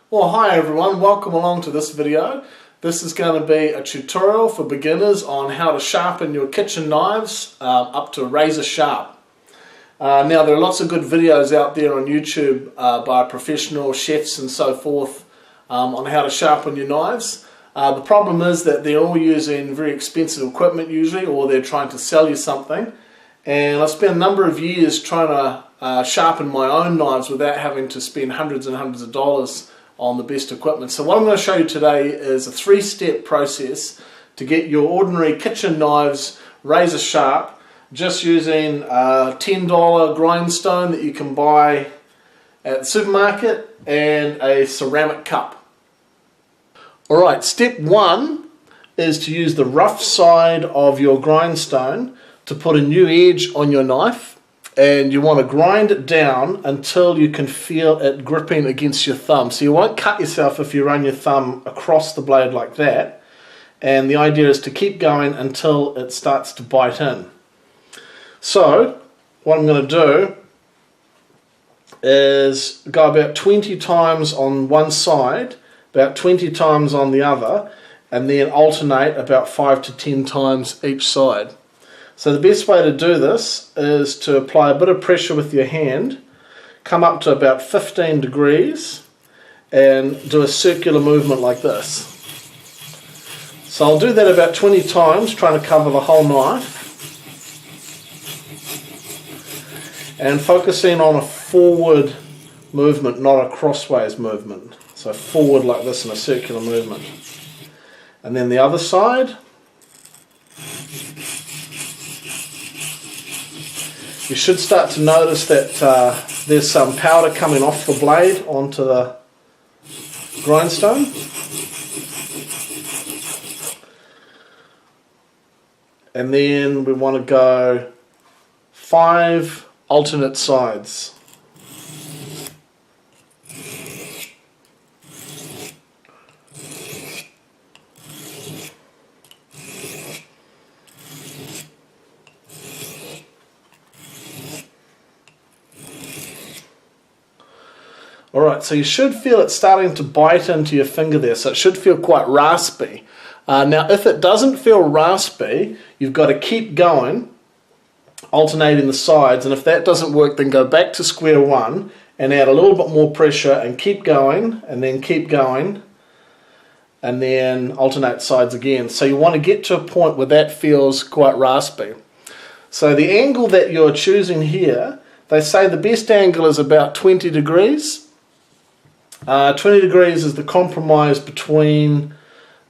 Well, hi everyone, welcome along to this video. This is going to be a tutorial for beginners on how to sharpen your kitchen knives up to razor sharp. Now there are lots of good videos out there on YouTube by professional chefs and so forth on how to sharpen your knives. The problem is that they're all using very expensive equipment usually, or they're trying to sell you something. And I spent a number of years trying to sharpen my own knives without having to spend hundreds and hundreds of dollars on the best equipment. So what I'm going to show you today is a three-step process to get your ordinary kitchen knives razor sharp just using a $10 grindstone that you can buy at the supermarket and a ceramic cup. Alright, step one is to use the rough side of your grindstone to put a new edge on your knife. And you want to grind it down until you can feel it gripping against your thumb. So you won't cut yourself if you run your thumb across the blade like that. And the idea is to keep going until it starts to bite in. So what I'm going to do is go about 20 times on one side, about 20 times on the other, and then alternate about 5 to 10 times each side. So the best way to do this is to apply a bit of pressure with your hand, come up to about 15 degrees and do a circular movement like this. So I'll do that about 20 times, trying to cover the whole knife, and focusing on a forward movement, not a crossways movement. So forward like this in a circular movement. And then the other side. You should start to notice that there's some powder coming off the blade onto the grindstone. And then we want to go 5 alternate sides. Alright, so you should feel it starting to bite into your finger there, so it should feel quite raspy. Now if it doesn't feel raspy, you've got to keep going, alternating the sides, and if that doesn't work, then go back to square one and add a little bit more pressure and keep going, and then keep going, and then alternate sides again. So you want to get to a point where that feels quite raspy. So the angle that you're choosing here, they say the best angle is about 20 degrees. 20 degrees is the compromise between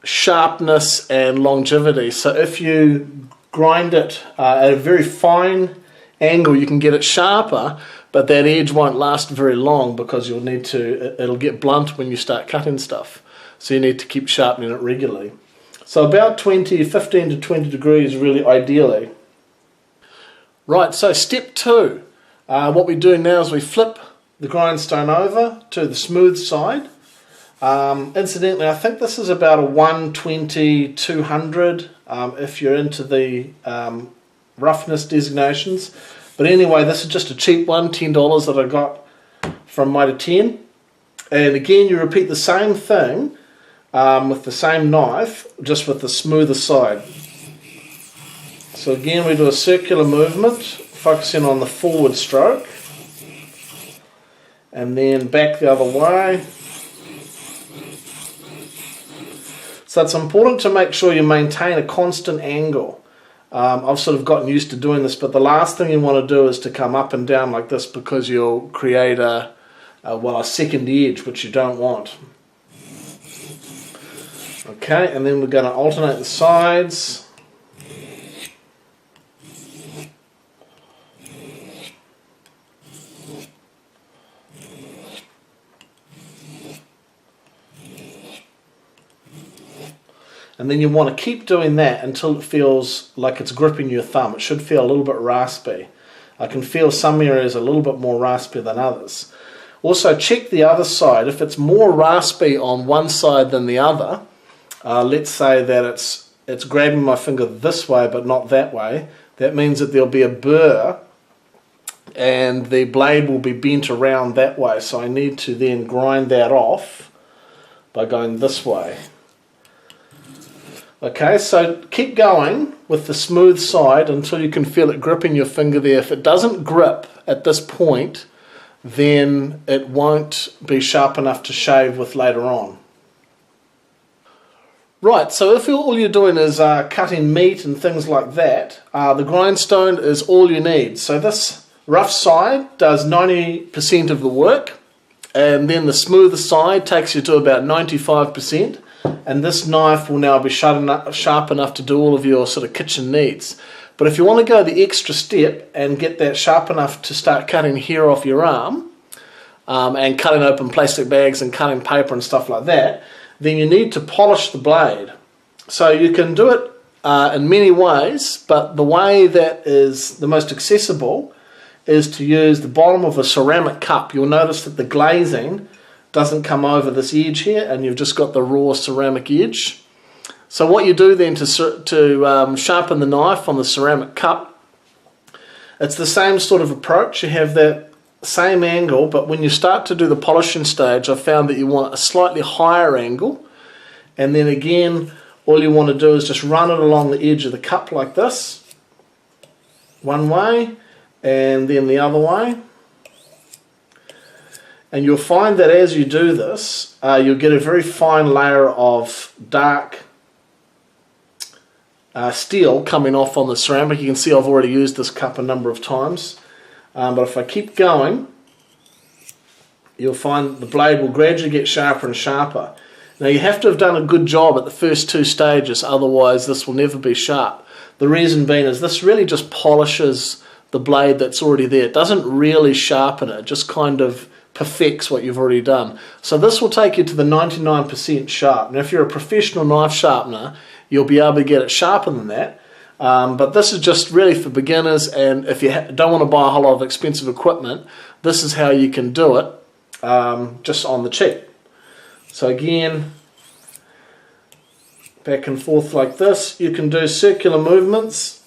sharpness and longevity. So if you grind it at a very fine angle, you can get it sharper, but that edge won't last very long because you'll need to, it'll get blunt when you start cutting stuff. So you need to keep sharpening it regularly. So about 15 to 20 degrees really ideally. Right, so step two. What we do now is we flip the grindstone over to the smooth side. Incidentally, I think this is about a 120-200 if you're into the roughness designations. But anyway, this is just a cheap one, $10 that I got from Mitre 10. And again, you repeat the same thing with the same knife, just with the smoother side. So again, we do a circular movement, focusing on the forward stroke. And then back the other way. So it's important to make sure you maintain a constant angle. I've sort of gotten used to doing this, but the last thing you want to do is to come up and down like this, because you'll create a second edge, which you don't want. Okay, and then we're going to alternate the sides. And then you want to keep doing that until it feels like it's gripping your thumb. It should feel a little bit raspy. I can feel some areas a little bit more raspy than others. Also check the other side. If it's more raspy on one side than the other, let's say that it's grabbing my finger this way but not that way, that means that there'll be a burr and the blade will be bent around that way. So I need to then grind that off by going this way. Okay, so keep going with the smooth side until you can feel it gripping your finger there. If it doesn't grip at this point, then it won't be sharp enough to shave with later on. Right, so if all you're doing is cutting meat and things like that, the grindstone is all you need. So this rough side does 90% of the work, and then the smoother side takes you to about 95%. And this knife will now be sharp enough to do all of your sort of kitchen needs. But if you want to go the extra step and get that sharp enough to start cutting hair off your arm, and cutting open plastic bags and cutting paper and stuff like that, then you need to polish the blade. So you can do it in many ways, but the way that is the most accessible is to use the bottom of a ceramic cup. You'll notice that the glazing doesn't come over this edge here, and you've just got the raw ceramic edge. So what you do then to sharpen the knife on the ceramic cup, it's the same sort of approach. You have that same angle, but when you start to do the polishing stage, I found that you want a slightly higher angle, and then again all you want to do is just run it along the edge of the cup like this, one way and then the other way. And you'll find that as you do this, you'll get a very fine layer of dark steel coming off on the ceramic. You can see I've already used this cup a number of times. But if I keep going, you'll find the blade will gradually get sharper and sharper. Now you have to have done a good job at the first two stages, otherwise this will never be sharp. The reason being is this really just polishes the blade that's already there. It doesn't really sharpen it, it just kind of perfects what you've already done. So this will take you to the 99% sharp. Now if you're a professional knife sharpener, you'll be able to get it sharper than that. But this is just really for beginners, and if you don't want to buy a whole lot of expensive equipment, this is how you can do it just on the cheap. So again, back and forth like this. You can do circular movements.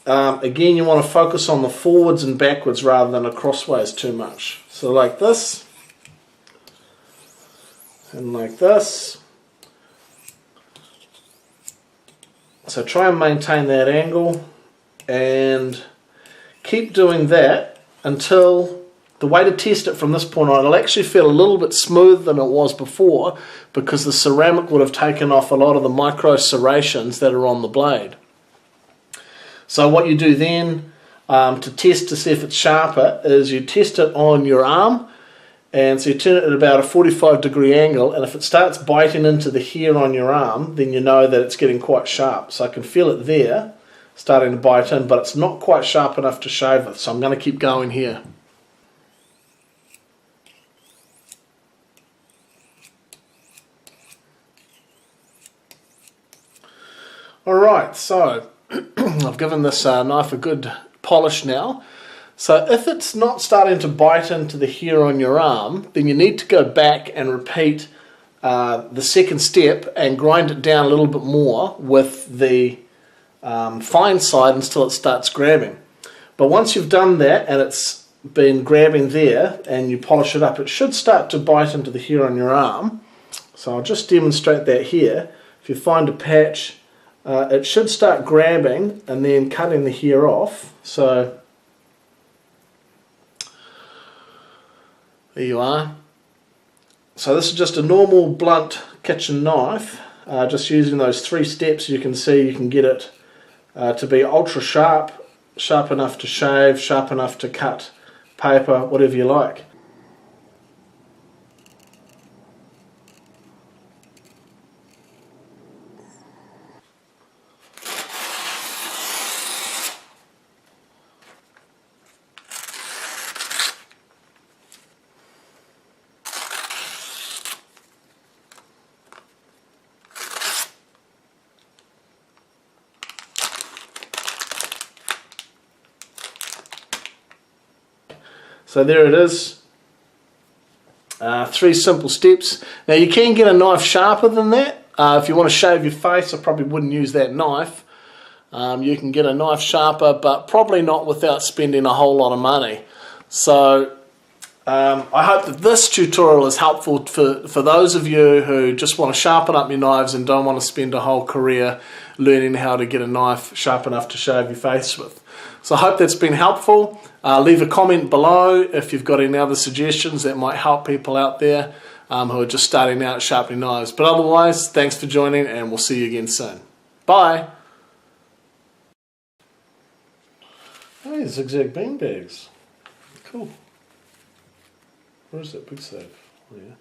Again, you want to focus on the forwards and backwards rather than crossways too much. So like this, and like this. So try and maintain that angle and keep doing that until the way to test it from this point on, it'll actually feel a little bit smoother than it was before because the ceramic would have taken off a lot of the micro serrations that are on the blade. So what you do then to test to see if it's sharper is you test it on your arm, and so you turn it at about a 45-degree angle, and if it starts biting into the hair on your arm, then you know that it's getting quite sharp. So I can feel it there starting to bite in, but it's not quite sharp enough to shave with, so I'm going to keep going here. Alright, so I've given this knife a good polish now. So if it's not starting to bite into the hair on your arm, then you need to go back and repeat the second step and grind it down a little bit more with the fine side until it starts grabbing. But once you've done that and it's been grabbing there and you polish it up, it should start to bite into the hair on your arm. So I'll just demonstrate that here. If you find a patch, it should start grabbing and then cutting the hair off. So there you are. So this is just a normal blunt kitchen knife, just using those 3 steps. You can see you can get it to be ultra sharp, sharp enough to shave, sharp enough to cut paper, whatever you like. So there it is, 3 simple steps. Now you can get a knife sharper than that. If you want to shave your face, I probably wouldn't use that knife. You can get a knife sharper, but probably not without spending a whole lot of money. So I hope that this tutorial is helpful for those of you who just want to sharpen up your knives and don't want to spend a whole career learning how to get a knife sharp enough to shave your face with. So I hope that's been helpful. Leave a comment below if you've got any other suggestions that might help people out there who are just starting out sharpening knives. But otherwise, thanks for joining, and we'll see you again soon. Bye! Hey, zigzag bean bags. Cool. Where's that big safe? Oh, yeah.